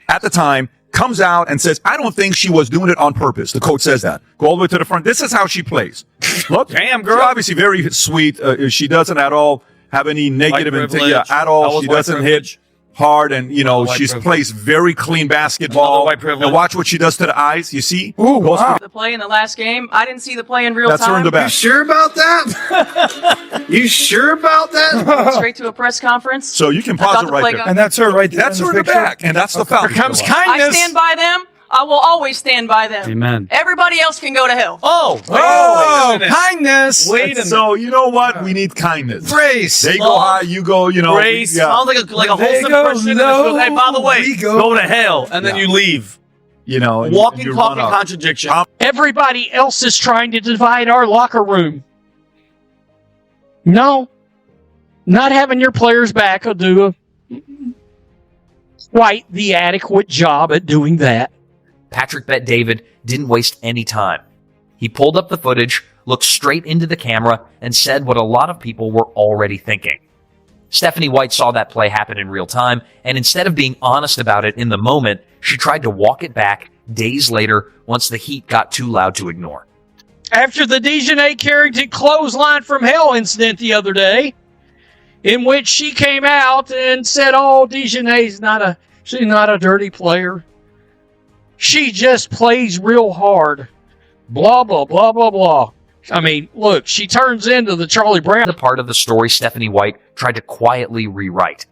at the time, comes out and says, I don't think she was doing it on purpose. The coach says that. Go all the way to the front. This is how she plays. Look, damn, girl. She's obviously very sweet. She doesn't at all have any negative intent at all. She doesn't hit hard, and she plays very clean basketball. And watch what she does to the eyes. You see? Ooh, wow. The play in the last game. I didn't see the play in real time. That's her in the back. You sure about that? You sure about that? Straight to a press conference. So you can pause it right there. And that's her right there. That's her in the back, and that's the foul. Here comes kindness. I stand by them. I will always stand by them. Amen. Everybody else can go to hell. Kindness. Wait a minute. So you know what? We need kindness. Grace. They go high, you go. Grace. Yeah. Sounds like a wholesome person. Hey, by the way, go to hell, and then you leave. Walking, talking contradiction. Everybody else is trying to divide our locker room. No. Not having your players back will do quite the adequate job at doing that. Patrick Bet David didn't waste any time. He pulled up the footage, looked straight into the camera, and said what a lot of people were already thinking. Stephanie White saw that play happen in real time, and instead of being honest about it in the moment, she tried to walk it back days later once the heat got too loud to ignore. After the Djonai Carrington clothesline from hell incident the other day, in which she came out and said, Djonai's she's not a dirty player. She just plays real hard. Blah, blah, blah, blah, blah. I mean, look, she turns into the Charlie Brown. The part of the story Stephanie White tried to quietly rewrite.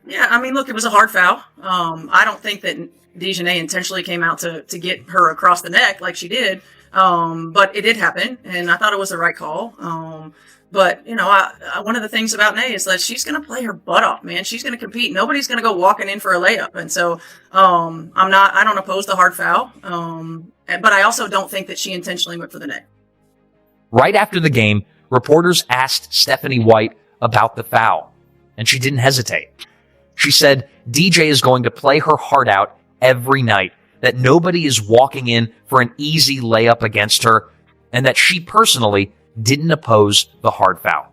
Yeah, I mean, look, it was a hard foul. I don't think that DiJonai intentionally came out to get her across the neck like she did. But it did happen, and I thought it was the right call. But, one of the things about Nay is that she's going to play her butt off, man. She's going to compete. Nobody's going to go walking in for a layup. And so I don't oppose the hard foul. But I also don't think that she intentionally went for the neck. Right after the game, reporters asked Stephanie White about the foul, and she didn't hesitate. She said DJ is going to play her heart out every night, that nobody is walking in for an easy layup against her, and that she personally didn't oppose the hard foul.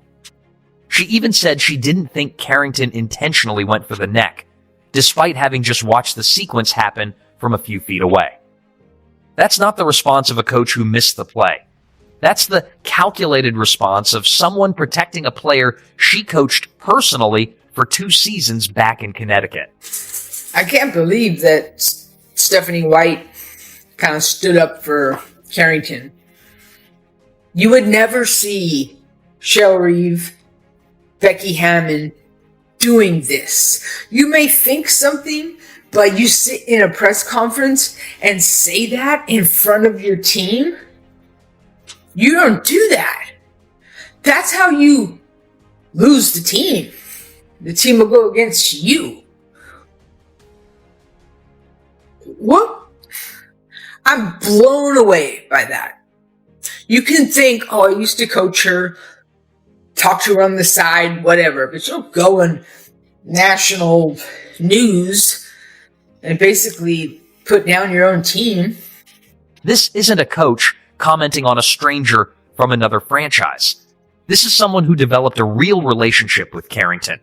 She even said she didn't think Carrington intentionally went for the neck, despite having just watched the sequence happen from a few feet away. That's not the response of a coach who missed the play. That's the calculated response of someone protecting a player she coached personally for 2 seasons back in Connecticut. I can't believe that Stephanie White kind of stood up for Carrington. You would never see Cheryl Reeve, Becky Hammond doing this. You may think something, but you sit in a press conference and say that in front of your team? You don't do that. That's how you lose the team. The team will go against you. What? I'm blown away by that. You can think, I used to coach her, talk to her on the side, whatever, but she'll go on national news and basically put down your own team. This isn't a coach commenting on a stranger from another franchise. This is someone who developed a real relationship with Carrington.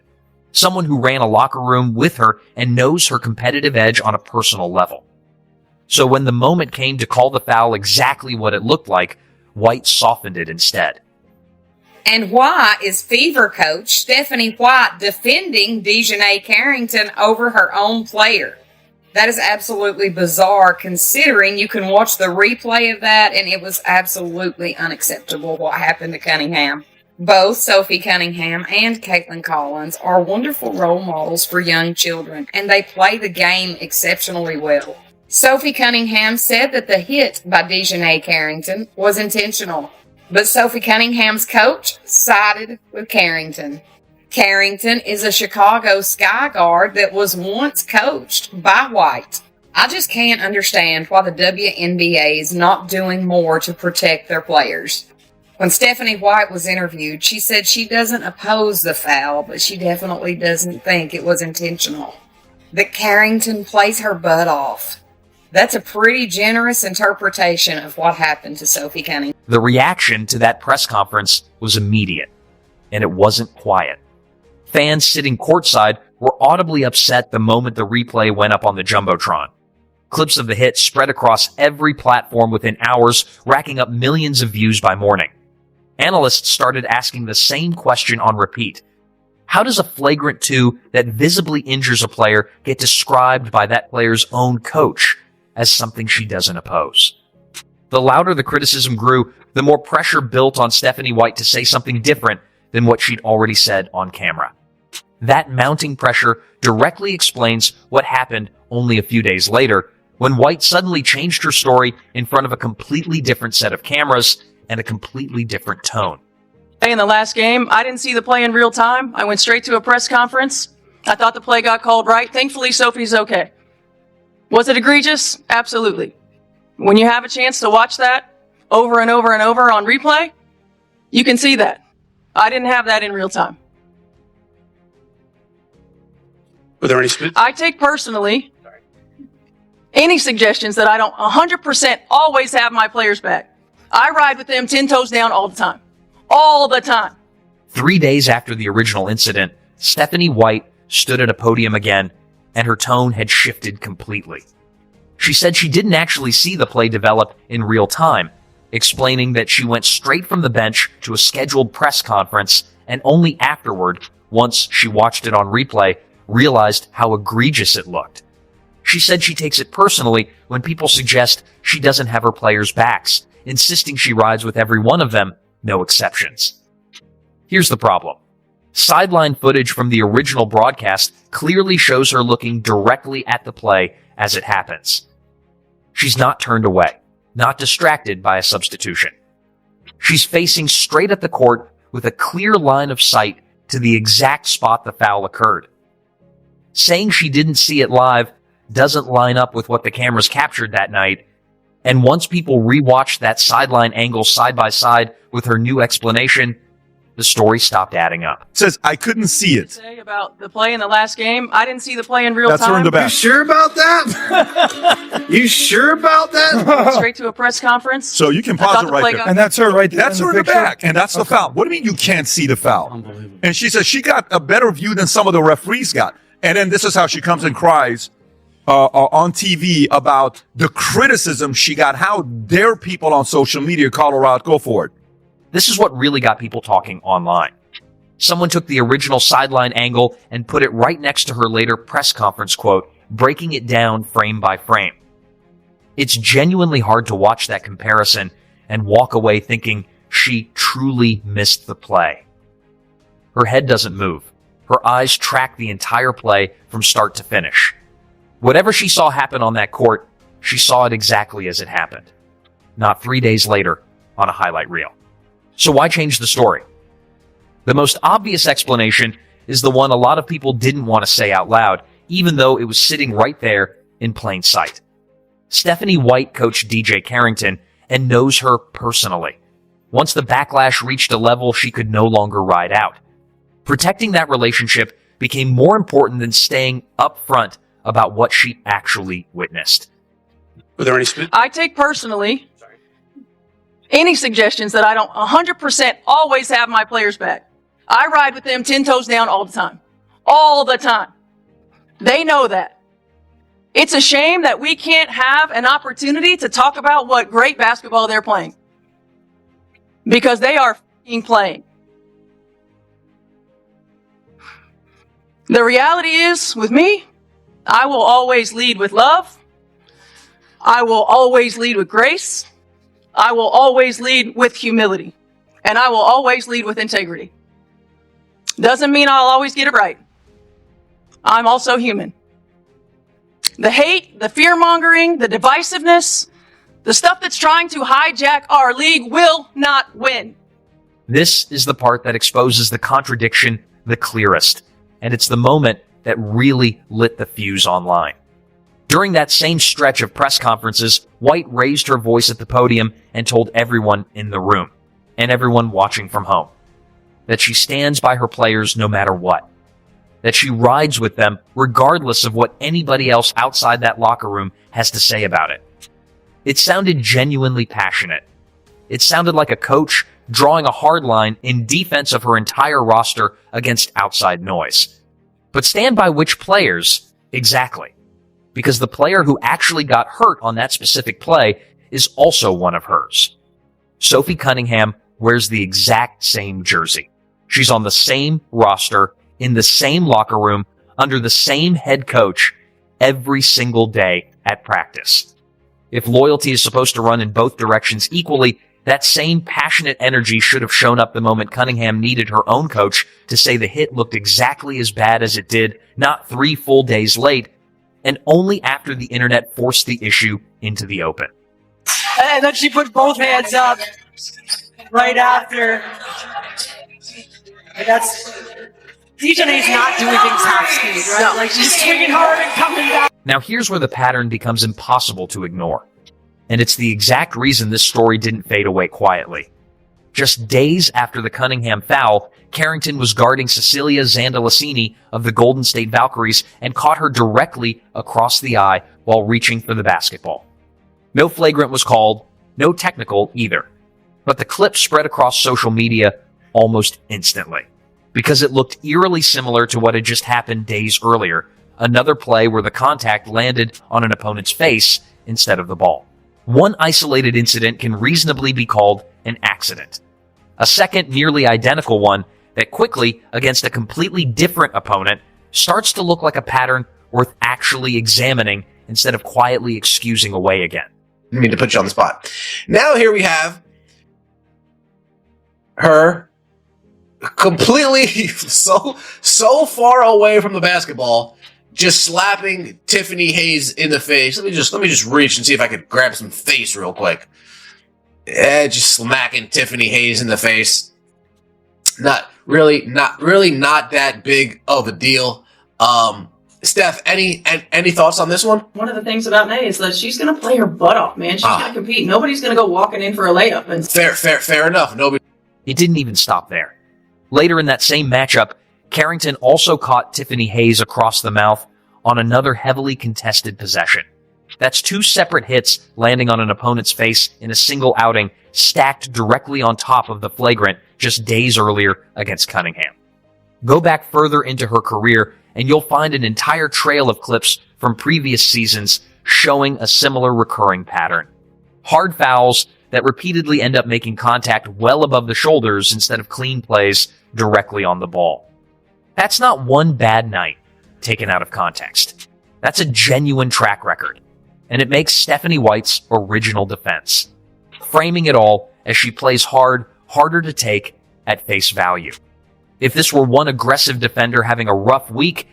Someone who ran a locker room with her and knows her competitive edge on a personal level. So when the moment came to call the foul exactly what it looked like, White softened it instead. And why is Fever coach Stephanie White defending Djonai Carrington over her own player? That is absolutely bizarre, considering you can watch the replay of that, and it was absolutely unacceptable what happened to Cunningham. Both Sophie Cunningham and Caitlin Collins are wonderful role models for young children, and they play the game exceptionally well. Sophie Cunningham said that the hit by Djonai Carrington was intentional, but Sophie Cunningham's coach sided with Carrington. Carrington is a Chicago Sky Guard that was once coached by White. I just can't understand why the WNBA is not doing more to protect their players. When Stephanie White was interviewed, she said she doesn't oppose the foul, but she definitely doesn't think it was intentional. That Carrington plays her butt off. That's a pretty generous interpretation of what happened to Sophie Cunningham. The reaction to that press conference was immediate, and it wasn't quiet. Fans sitting courtside were audibly upset the moment the replay went up on the Jumbotron. Clips of the hit spread across every platform within hours, racking up millions of views by morning. Analysts started asking the same question on repeat. How does a flagrant 2 that visibly injures a player get described by that player's own coach as something she doesn't oppose? The louder the criticism grew, the more pressure built on Stephanie White to say something different than what she'd already said on camera. That mounting pressure directly explains what happened only a few days later, when White suddenly changed her story in front of a completely different set of cameras and a completely different tone. In the last game, I didn't see the play in real time. I went straight to a press conference. I thought the play got called right. Thankfully, Sophie's okay. Was it egregious? Absolutely. When you have a chance to watch that over and over and over on replay, you can see that. I didn't have that in real time. Were there any I take personally any suggestions that I don't 100% always have my players back. I ride with them 10 toes down all the time. All the time. 3 days after the original incident, Stephanie White stood at a podium again, and her tone had shifted completely. She said she didn't actually see the play develop in real time, explaining that she went straight from the bench to a scheduled press conference, and only afterward, once she watched it on replay, realized how egregious it looked. She said she takes it personally when people suggest she doesn't have her players' backs, insisting she rides with every one of them, no exceptions. Here's the problem. Sideline footage from the original broadcast clearly shows her looking directly at the play as it happens. She's not turned away, not distracted by a substitution. She's facing straight at the court with a clear line of sight to the exact spot the foul occurred. Saying she didn't see it live doesn't line up with what the cameras captured that night, and once people rewatched that sideline angle side by side with her new explanation, the story stopped adding up. It says, I couldn't see it. Say about the play in the last game, I didn't see the play in real That's her in time. the back. You sure about that? You sure about that? Straight to a press conference. So you can I thought pause it the right play there. got- And that's her right there. That's her in the picture? back, and that's the foul. What do you mean you can't see the foul? And she says she got a better view than some of the referees got. And then this is how she comes and cries on TV about the criticism she got. How dare people on social media call her out? Go for it. This is what really got people talking online. Someone took the original sideline angle and put it right next to her later press conference quote, breaking it down frame by frame. It's genuinely hard to watch that comparison and walk away thinking she truly missed the play. Her head doesn't move. Her eyes track the entire play from start to finish. Whatever she saw happen on that court, she saw it exactly as it happened. Not 3 days later on a highlight reel. So why change the story? The most obvious explanation is the one a lot of people didn't want to say out loud, even though it was sitting right there in plain sight. Stephanie White coached DJ Carrington and knows her personally. Once the backlash reached a level she could no longer ride out. Protecting that relationship became more important than staying upfront about what she actually witnessed. Were there any I take personally any suggestions that I don't 100% always have my players back. I ride with them 10 toes down all the time. All the time. They know that. It's a shame that we can't have an opportunity to talk about what great basketball they're playing. Because they are f***ing playing. The reality is, with me, I will always lead with love. I will always lead with grace. I will always lead with humility. And I will always lead with integrity. Doesn't mean I'll always get it right. I'm also human. The hate, the fear-mongering, the divisiveness, the stuff that's trying to hijack our league will not win. This is the part that exposes the contradiction the clearest, and it's the moment that really lit the fuse online. During that same stretch of press conferences, White raised her voice at the podium and told everyone in the room, and everyone watching from home, that she stands by her players no matter what, that she rides with them regardless of what anybody else outside that locker room has to say about it. It sounded genuinely passionate. It sounded like a coach drawing a hard line in defense of her entire roster against outside noise. But stand by which players exactly, because the player who actually got hurt on that specific play is also one of hers. Sophie Cunningham wears the exact same jersey. She's on the same roster, in the same locker room, under the same head coach every single day at practice. If loyalty is supposed to run in both directions equally, that same passionate energy should have shown up the moment Cunningham needed her own coach to say the hit looked exactly as bad as it did, not 3 full days late, and only after the internet forced the issue into the open. And then she put both hands up right after. And that's... DiJonai's not doing things half speed, right? No. Like, she's swinging hard and coming down. Now here's where the pattern becomes impossible to ignore. And it's the exact reason this story didn't fade away quietly. Just days after the Cunningham foul, Carrington was guarding Cecilia Zandalicini of the Golden State Valkyries and caught her directly across the eye while reaching for the basketball. No flagrant was called, no technical either. But the clip spread across social media almost instantly, because it looked eerily similar to what had just happened days earlier, another play where the contact landed on an opponent's face instead of the ball. One isolated incident can reasonably be called an accident. A second nearly identical one that quickly, against a completely different opponent, starts to look like a pattern worth actually examining instead of quietly excusing away again. I mean to put you on the spot. Now here we have her completely so far away from the basketball, just slapping Tiffany Hayes in the face. Let me just reach and see if I could grab some face real quick. Just smacking Tiffany Hayes in the face. Not really not that big of a deal. Steph, any thoughts on this one? One of the things about Nay is that she's going to play her butt off, man. She's going to compete. Nobody's going to go walking in for a layup. And Fair enough. Nobody. It didn't even stop there. Later in that same matchup, Carrington also caught Tiffany Hayes across the mouth on another heavily contested possession. That's 2 separate hits landing on an opponent's face in a single outing, stacked directly on top of the flagrant just days earlier against Cunningham. Go back further into her career, and you'll find an entire trail of clips from previous seasons showing a similar recurring pattern. Hard fouls that repeatedly end up making contact well above the shoulders instead of clean plays directly on the ball. That's not one bad night taken out of context. That's a genuine track record, and it makes Stephanie White's original defense, framing it all as she plays hard, harder to take at face value. If this were one aggressive defender having a rough week,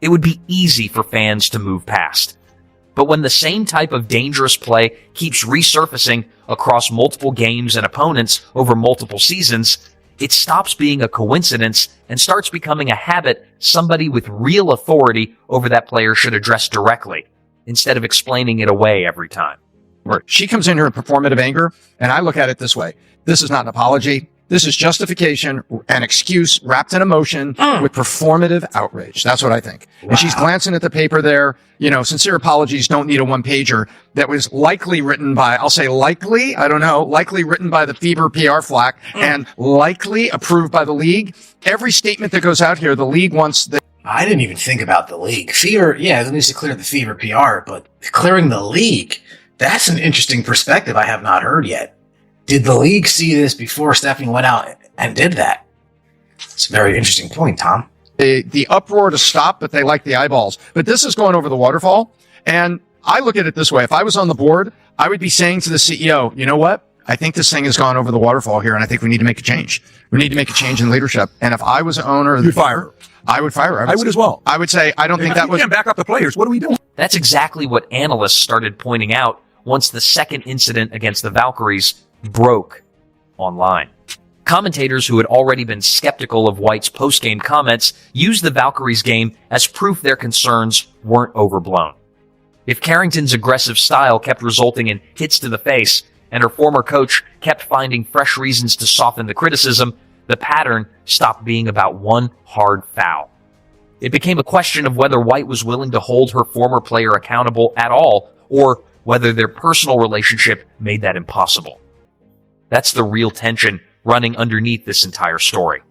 it would be easy for fans to move past. But when the same type of dangerous play keeps resurfacing across multiple games and opponents over multiple seasons, it stops being a coincidence and starts becoming a habit somebody with real authority over that player should address directly, instead of explaining it away every time. She comes in here in performative anger, and I look at it this way. This is not an apology. This is justification, an excuse wrapped in emotion with performative outrage. That's what I think. Wow. And she's glancing at the paper there. You know, sincere apologies don't need a one-pager. That was likely written by, I'll say likely, I don't know, likely written by the Fever PR flack and likely approved by the league. Every statement that goes out here, the league wants the... I didn't even think about the league. Fever, yeah, it needs to clear the Fever PR, but clearing the league, that's an interesting perspective I have not heard yet. Did the league see this before Stephanie went out and did that? It's a very interesting point, Tom. The uproar to stop, but they like the eyeballs. But this is going over the waterfall. And I look at it this way. If I was on the board, I would be saying to the CEO, you know what? I think this thing has gone over the waterfall here, and I think we need to make a change. We need to make a change in leadership. And if I was an owner of the fire her, I would fire her. I would as well. I would say, I don't think that was... You can't back up the players. What are we doing? That's exactly what analysts started pointing out once the second incident against the Valkyries broke online. Commentators who had already been skeptical of White's post-game comments used the Valkyries game as proof their concerns weren't overblown. If Carrington's aggressive style kept resulting in hits to the face, and her former coach kept finding fresh reasons to soften the criticism, the pattern stopped being about one hard foul. It became a question of whether White was willing to hold her former player accountable at all, or whether their personal relationship made that impossible. That's the real tension running underneath this entire story.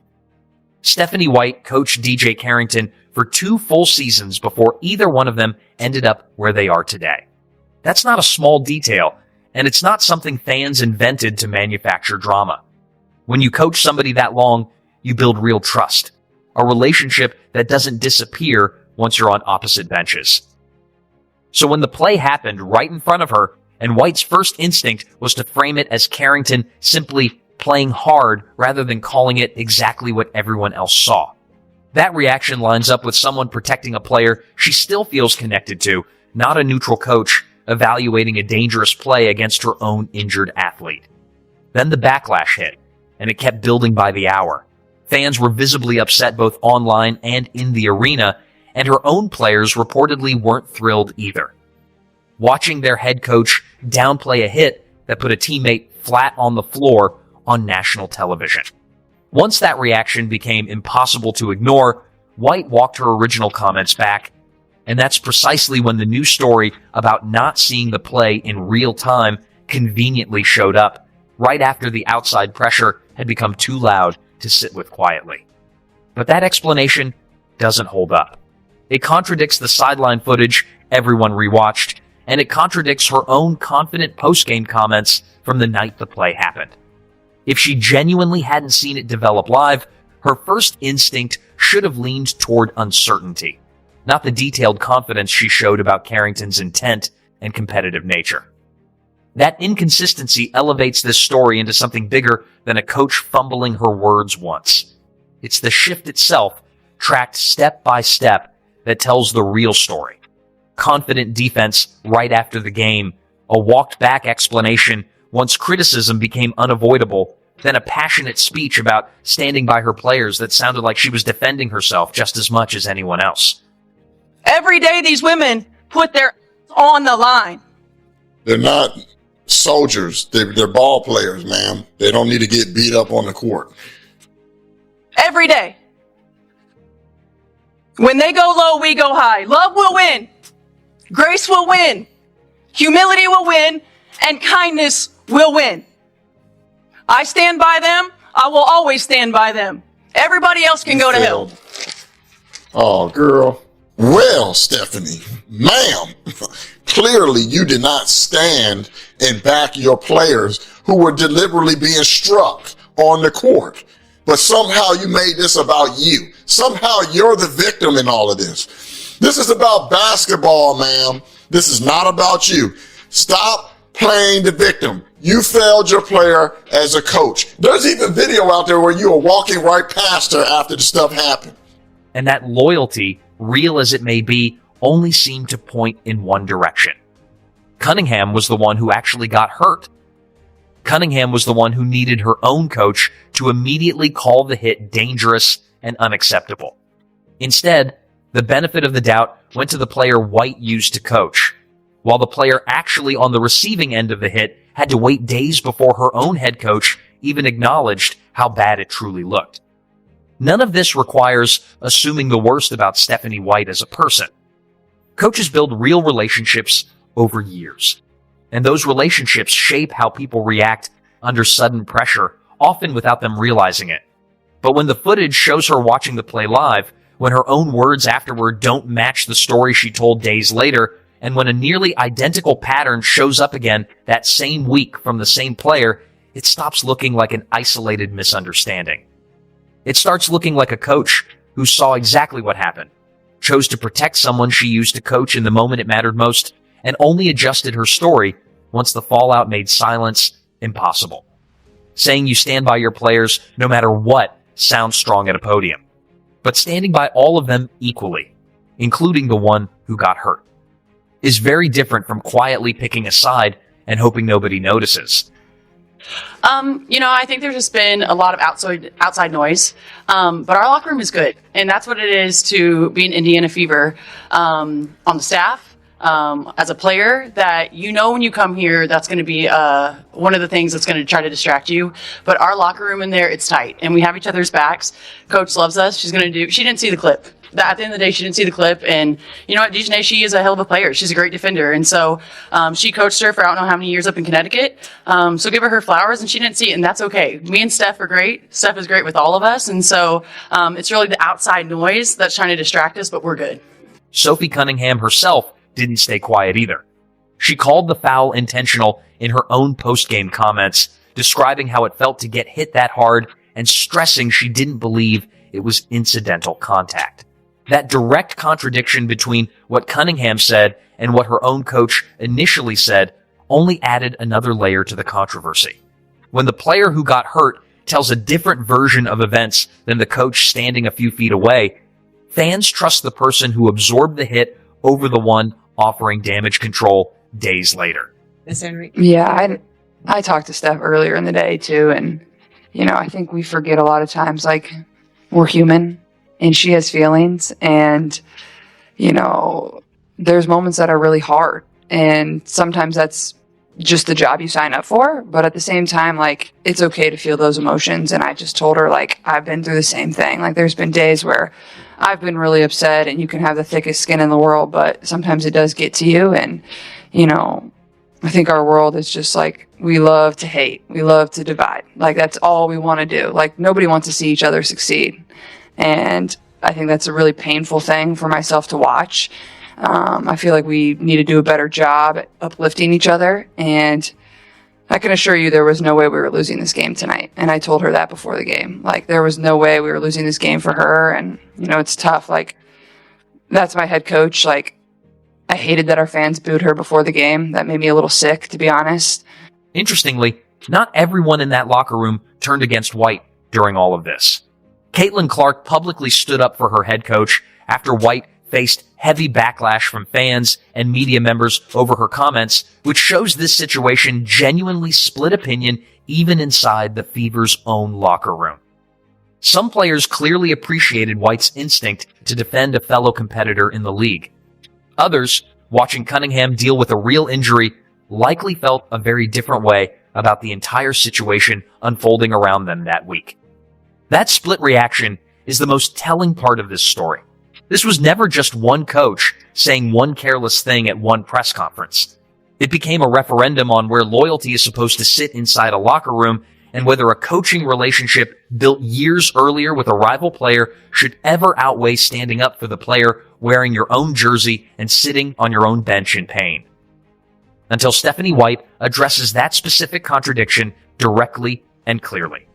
Stephanie White coached DJ Carrington for 2 full seasons before either one of them ended up where they are today. That's not a small detail, and it's not something fans invented to manufacture drama. When you coach somebody that long, you build real trust, a relationship that doesn't disappear once you're on opposite benches. So when the play happened right in front of her, and White's first instinct was to frame it as Carrington simply playing hard rather than calling it exactly what everyone else saw. That reaction lines up with someone protecting a player she still feels connected to, not a neutral coach evaluating a dangerous play against her own injured athlete. Then the backlash hit, and it kept building by the hour. Fans were visibly upset both online and in the arena, and her own players reportedly weren't thrilled either. Watching their head coach downplay a hit that put a teammate flat on the floor on national television. Once that reaction became impossible to ignore, White walked her original comments back, and that's precisely when the news story about not seeing the play in real time conveniently showed up, right after the outside pressure had become too loud to sit with quietly. But that explanation doesn't hold up. It contradicts the sideline footage everyone rewatched, and it contradicts her own confident post-game comments from the night the play happened. If she genuinely hadn't seen it develop live, her first instinct should have leaned toward uncertainty, not the detailed confidence she showed about Carrington's intent and competitive nature. That inconsistency elevates this story into something bigger than a coach fumbling her words once. It's the shift itself, tracked step by step, that tells the real story. Confident defense right after the game, a walked-back explanation once criticism became unavoidable, then a passionate speech about standing by her players that sounded like she was defending herself just as much as anyone else. Every day these women put their on the line. They're not soldiers. They're ball players, ma'am. They don't need to get beat up on the court. Every day. When they go low, we go high. Love will win. Grace will win. Humility will win. And kindness will win. I stand by them. I will always stand by them. Everybody else can go to hell. Oh, girl. Well, Stephanie, ma'am, clearly you did not stand and back your players who were deliberately being struck on the court. But somehow you made this about you. Somehow you're the victim in all of this. This is about basketball, ma'am. This is not about you. Stop playing the victim. You failed your player as a coach. There's even video out there where you were walking right past her after the stuff happened. And that loyalty, real as it may be, only seemed to point in one direction. Cunningham was the one who actually got hurt. Cunningham was the one who needed her own coach to immediately call the hit dangerous and unacceptable. Instead, the benefit of the doubt went to the player White used to coach, while the player actually on the receiving end of the hit had to wait days before her own head coach even acknowledged how bad it truly looked. None of this requires assuming the worst about Stephanie White as a person. Coaches build real relationships over years, and those relationships shape how people react under sudden pressure, often without them realizing it. But when the footage shows her watching the play live, when her own words afterward don't match the story she told days later, and when a nearly identical pattern shows up again that same week from the same player, it stops looking like an isolated misunderstanding. It starts looking like a coach who saw exactly what happened, chose to protect someone she used to coach in the moment it mattered most, and only adjusted her story once the fallout made silence impossible. Saying you stand by your players no matter what sounds strong at a podium, but standing by all of them equally, including the one who got hurt, is very different from quietly picking a side and hoping nobody notices. I think there's just been a lot of outside noise, but our locker room is good, and that's what it is to be an Indiana Fever on the staff, as a player that when you come here, that's going to be one of the things that's going to try to distract you. But our locker room in there, it's tight, and we have each other's backs. Coach loves us. She didn't see the clip. At the end of the day, she didn't see the clip, and you know what, DiJonai, she is a hell of a player. She's a great defender, and so she coached her for I don't know how many years up in Connecticut. So give her flowers, and she didn't see it, and that's okay. Me and Steph are great. Steph is great with all of us, and so it's really the outside noise that's trying to distract us, but we're good. Sophie Cunningham herself didn't stay quiet either. She called the foul intentional in her own post-game comments, describing how it felt to get hit that hard and stressing she didn't believe it was incidental contact. That direct contradiction between what Cunningham said and what her own coach initially said only added another layer to the controversy. When the player who got hurt tells a different version of events than the coach standing a few feet away, fans trust the person who absorbed the hit over the one offering damage control days later. Yeah, I talked to Steph earlier in the day too, and I think we forget a lot of times, like, we're human. And she has feelings, and, there's moments that are really hard. And sometimes that's just the job you sign up for. But at the same time, like, it's okay to feel those emotions. And I just told her, like, I've been through the same thing. Like, there's been days where I've been really upset, and you can have the thickest skin in the world, but sometimes it does get to you. And, I think our world is just like, we love to hate. We love to divide. Like, that's all we want to do. Like, nobody wants to see each other succeed. And I think that's a really painful thing for myself to watch. I feel like we need to do a better job at uplifting each other. And I can assure you there was no way we were losing this game tonight. And I told her that before the game. Like, there was no way we were losing this game for her. And, it's tough. Like, that's my head coach. Like, I hated that our fans booed her before the game. That made me a little sick, to be honest. Interestingly, not everyone in that locker room turned against White during all of this. Caitlin Clark publicly stood up for her head coach after White faced heavy backlash from fans and media members over her comments, which shows this situation genuinely split opinion even inside the Fever's own locker room. Some players clearly appreciated White's instinct to defend a fellow competitor in the league. Others, watching Cunningham deal with a real injury, likely felt a very different way about the entire situation unfolding around them that week. That split reaction is the most telling part of this story. This was never just one coach saying one careless thing at one press conference. It became a referendum on where loyalty is supposed to sit inside a locker room and whether a coaching relationship built years earlier with a rival player should ever outweigh standing up for the player wearing your own jersey and sitting on your own bench in pain. Until Stephanie White addresses that specific contradiction directly and clearly.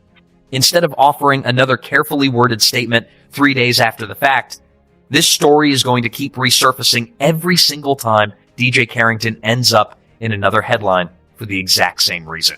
Instead of offering another carefully worded statement 3 days after the fact, this story is going to keep resurfacing every single time DJ Carrington ends up in another headline for the exact same reason.